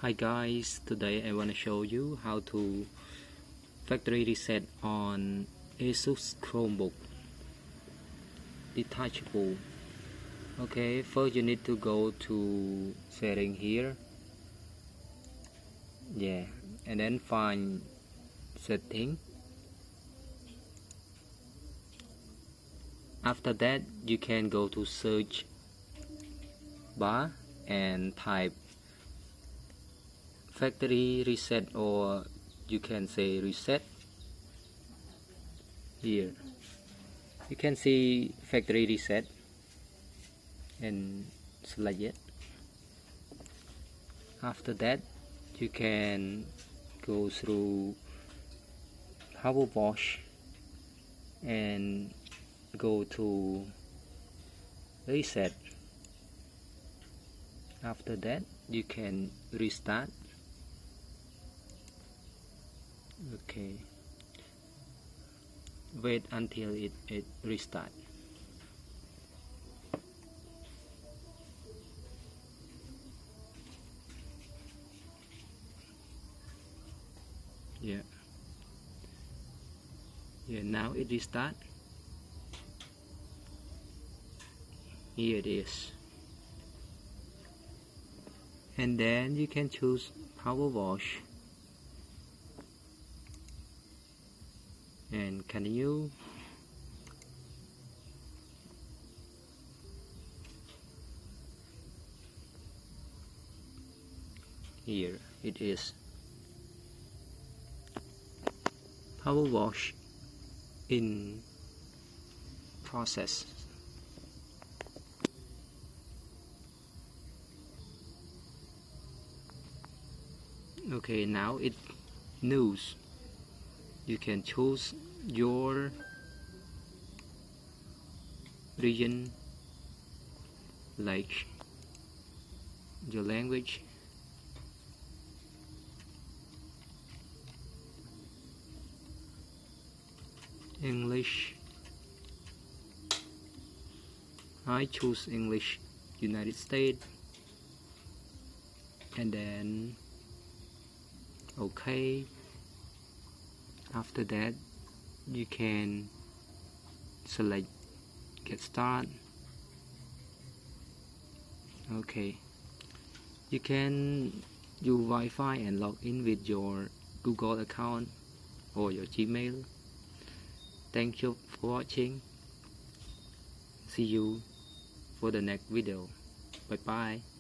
Hi guys, today I want to show you how to factory reset on Asus Chromebook detachable. Okay, first you need to go to setting here, and then find setting. After that you can go to search bar and type factory reset, or you can say reset. Here you can see factory reset and select it. After that you can go through power wash and go to reset. After that you can restart. Okay, wait until it restart. Yeah, now it restart. Here it is, and then you can choose power wash and continue. Here it is, power wash in process. Okay, now it knows. You can choose your region, like your language. English. I choose English, United States, and then okay. After that you can select get start. Okay, you can use Wi-Fi and log in with your Google account or your Gmail. Thank you for watching. See you for the next video. Bye bye.